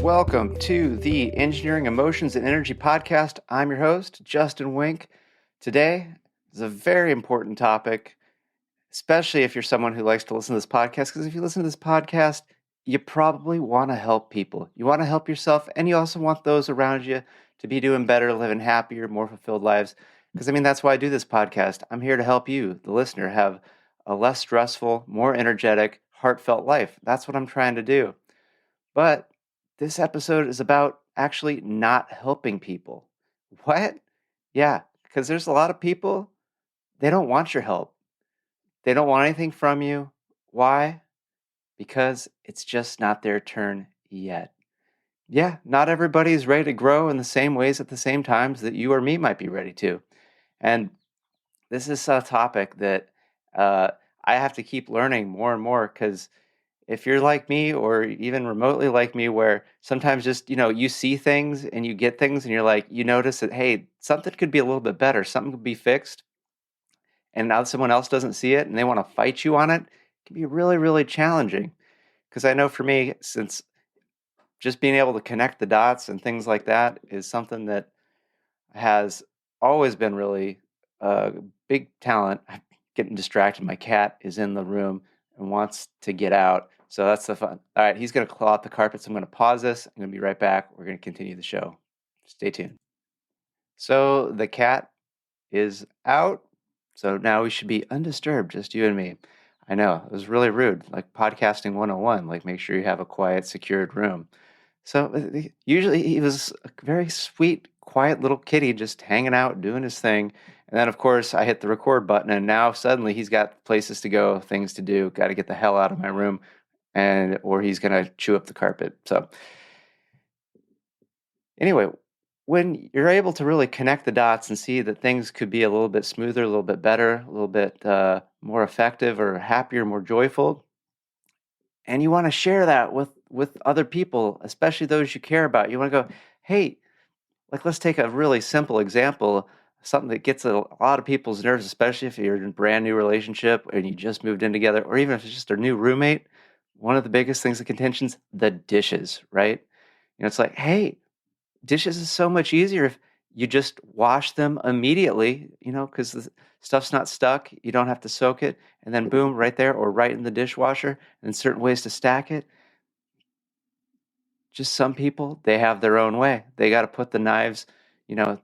Welcome to the Engineering, Emotions, and Energy podcast. I'm your host, Justin Wink. Today is a very important topic, especially if you're someone who likes to listen to this podcast, because if you listen to this podcast, you probably want to help people. You want to help yourself, and you also want those around you to be doing better, living happier, more fulfilled lives. Because, that's why I do this podcast. I'm here to help you, the listener, have a less stressful, more energetic, heartfelt life. That's what I'm trying to do. But this episode is about actually not helping people. What? Yeah, because there's a lot of people, they don't want your help. They don't want anything from you. Why? Because it's just not their turn yet. Yeah, not everybody is ready to grow in the same ways at the same times that you or me might be ready to. And this is a topic that uh, I have to keep learning more and more because if you're like me or even remotely like me, where sometimes just, you see things and you get things and you're like, you notice that, hey, something could be a little bit better, something could be fixed, and now someone else doesn't see it and they want to fight you on it, it can be really, really challenging. Because I know for me, since just being able to connect the dots and things like that is something that has always been really a big talent. I'm getting distracted. My cat is in the room and wants to get out. So that's the fun. All right, he's going to claw out the carpet. So I'm going to pause this. I'm going to be right back. We're going to continue the show. Stay tuned. So the cat is out. So now we should be undisturbed, just you and me. I know, it was really rude, like podcasting 101, like make sure you have a quiet, secured room. So usually he was a very sweet, quiet little kitty just hanging out, doing his thing. And then, of course, I hit the record button, and now suddenly he's got places to go, things to do, got to get the hell out of my room, or he's going to chew up the carpet. So anyway, when you're able to really connect the dots and see that things could be a little bit smoother, a little bit better, a little bit more effective or happier, more joyful, and you want to share that with other people, especially those you care about. You want to go, hey, like let's take a really simple example, something that gets a lot of people's nerves, especially if you're in a brand new relationship and you just moved in together, or even if it's just a new roommate. One of the biggest things of contention's the dishes, right? It's like, hey, dishes is so much easier if you just wash them immediately, because the stuff's not stuck. You don't have to soak it. And then boom, right there or right in the dishwasher, and certain ways to stack it. Just some people, they have their own way. They got to put the knives,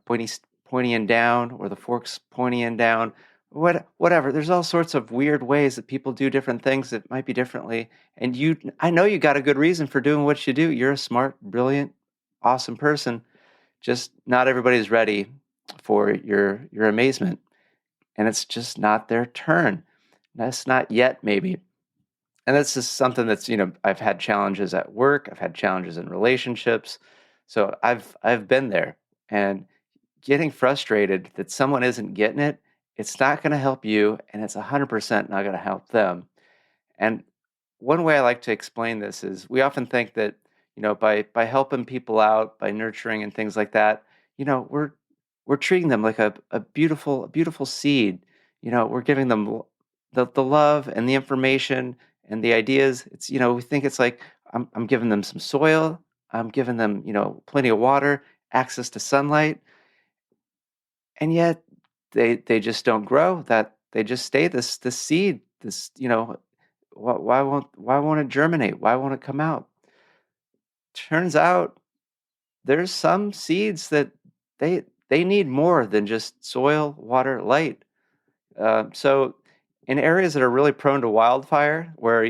pointy in down, or the forks pointy in down, whatever. There's all sorts of weird ways that people do different things that might be differently. And I know you got a good reason for doing what you do. You're a smart, brilliant, awesome person. Just not everybody's ready for your amazement, and it's just not their turn. That's not yet, maybe. And that's just something that's, I've had challenges at work, I've had challenges in relationships. So I've been there, and getting frustrated that someone isn't getting it, it's not going to help you, and it's 100% not going to help them. And one way I like to explain this is we often think that, by helping people out, by nurturing and things like that, we're treating them like a beautiful seed. We're giving them the love and the information and the ideas. It's, we think it's like I'm giving them some soil, I'm giving them, plenty of water, access to sunlight, and yet they just don't grow. That they just stay this seed, this, why won't it germinate? Why won't it come out? Turns out there's some seeds that they need more than just soil, water, light. So in areas that are really prone to wildfire, where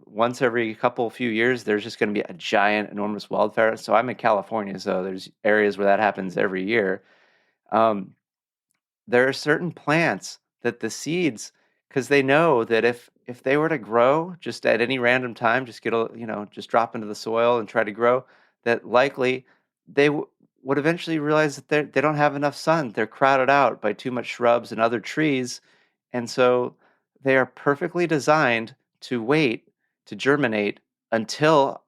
once every few years there's just going to be a giant, enormous wildfire. So I'm in California, so there's areas where that happens every year. There are certain plants that the seeds, because they know that if they were to grow just at any random time, just just drop into the soil and try to grow, that likely they would eventually realize that they don't have enough sun. They're crowded out by too much shrubs and other trees, and so they are perfectly designed to wait to germinate until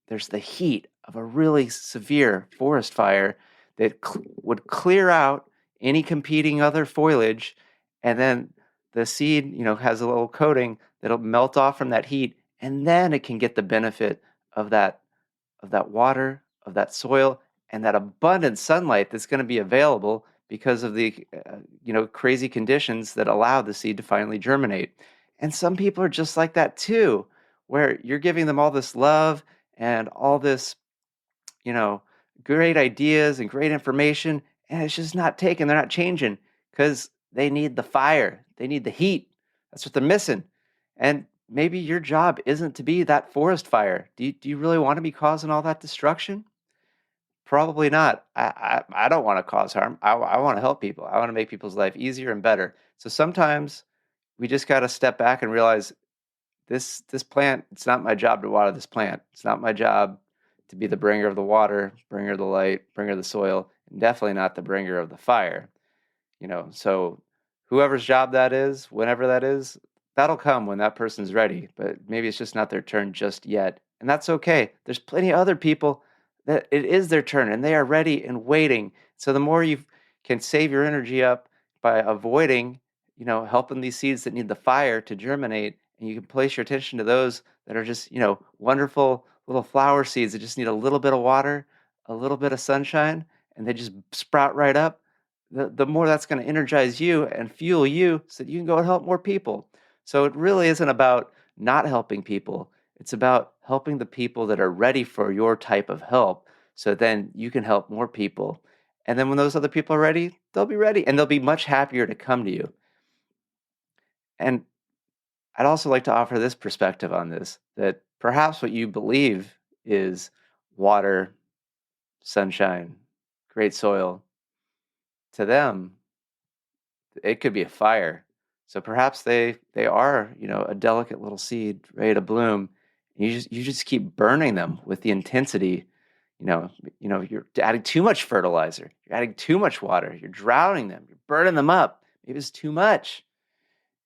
there's the heat of a really severe forest fire that would clear out any competing other foliage, and then the seed, has a little coating that'll melt off from that heat, and then it can get the benefit of that of that water, of that soil, and that abundant sunlight that's going to be available because of the crazy conditions that allow the seed to finally germinate. And some people are just like that too, where you're giving them all this love and all this, you know, great ideas and great information, and it's just not taken. They're not changing because they need the fire, they need the heat. That's what they're missing. And maybe your job isn't to be that forest fire. Do you really want to be causing all that destruction? Probably not. I don't want to cause harm. I want to help people. I want to make people's life easier and better. So sometimes we just got to step back and realize this plant, it's not my job to water this plant. It's not my job to be the bringer of the water, bringer of the light, bringer of the soil, and definitely not the bringer of the fire. So whoever's job that is, whenever that is, that'll come when that person's ready, but maybe it's just not their turn just yet. And that's okay. There's plenty of other people that it is their turn and they are ready and waiting. So the more you can save your energy up by avoiding, helping these seeds that need the fire to germinate, and you can place your attention to those that are just, wonderful little flower seeds that just need a little bit of water, a little bit of sunshine, and they just sprout right up. The more that's going to energize you and fuel you so that you can go and help more people. So it really isn't about not helping people. It's about helping the people that are ready for your type of help so then you can help more people. And then when those other people are ready, they'll be ready and they'll be much happier to come to you. And I'd also like to offer this perspective on this, that perhaps what you believe is water, sunshine, great soil, to them, it could be a fire. So perhaps they are, a delicate little seed ready to bloom. You just keep burning them with the intensity. You're adding too much fertilizer, you're adding too much water, you're drowning them, you're burning them up. Maybe it's too much.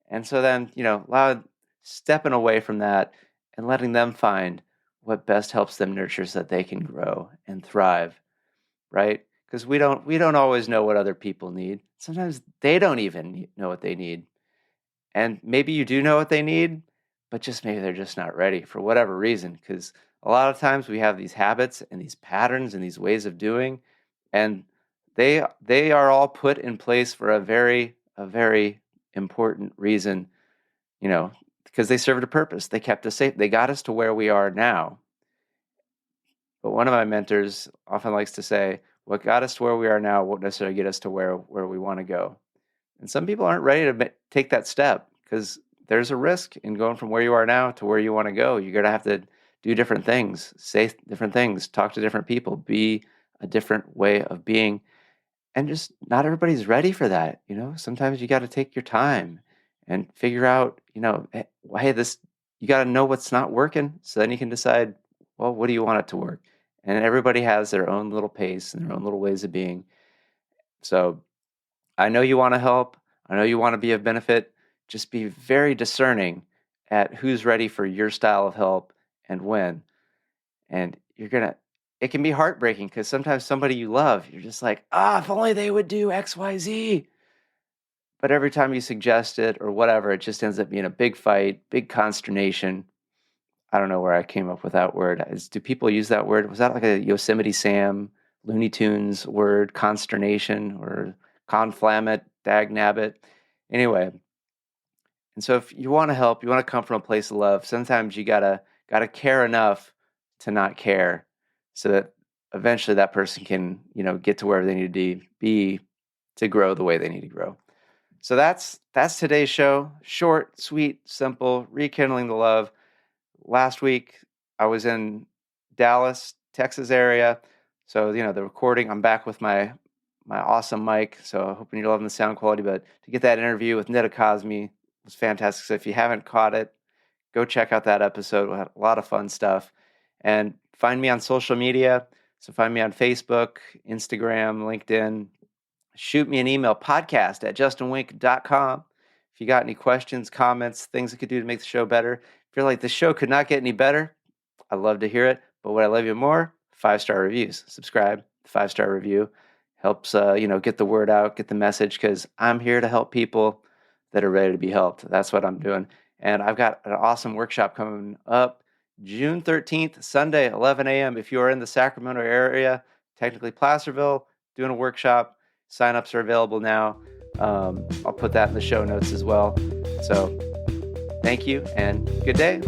And so then, stepping away from that and letting them find what best helps them nurture so that they can grow and thrive, right? Because we don't always know what other people need. Sometimes they don't even know what they need. And maybe you do know what they need, but just maybe they're just not ready for whatever reason. Because a lot of times we have these habits and these patterns and these ways of doing, and they are all put in place for a very important reason, because they served a purpose. They kept us safe. They got us to where we are now. But one of my mentors often likes to say, what got us to where we are now won't necessarily get us to where we want to go. And some people aren't ready to take that step because there's a risk in going from where you are now to where you want to go. You're going to have to do different things, say different things, talk to different people, be a different way of being. And just not everybody's ready for that. Sometimes you got to take your time and figure out, hey, you got to know what's not working. So then you can decide, well, what do you want it to work? And everybody has their own little pace and their own little ways of being. So I know you want to help. I know you want to be of benefit. Just be very discerning at who's ready for your style of help and when. And it can be heartbreaking because sometimes somebody you love, you're just like, if only they would do X, Y, Z. But every time you suggest it or whatever, it just ends up being a big fight, big consternation. I don't know where I came up with that word. Do people use that word? Was that like a Yosemite Sam, Looney Tunes word, consternation or conflammate, dagnabbit? Anyway, and so if you want to help, you want to come from a place of love, sometimes you gotta care enough to not care so that eventually that person can, get to wherever they need to be to grow the way they need to grow. So that's today's show. Short, sweet, simple, rekindling the love. Last week, I was in Dallas, Texas area. So, the recording, I'm back with my awesome mic. So hoping you're loving the sound quality. But to get that interview with Nita Cosme was fantastic. So if you haven't caught it, go check out that episode. We had a lot of fun stuff. And find me on social media. So find me on Facebook, Instagram, LinkedIn. Shoot me an email, podcast@justinwink.com. If you got any questions, comments, things I could do to make the show better. Feel like the show could not get any better, I'd love to hear it. But what I love even more, 5-star reviews. Subscribe, 5-star review. Helps, get the word out, get the message, because I'm here to help people that are ready to be helped. That's what I'm doing. And I've got an awesome workshop coming up June 13th, Sunday, 11 a.m. If you are in the Sacramento area, technically Placerville, doing a workshop, signups are available now. I'll put that in the show notes as well. So thank you and good day.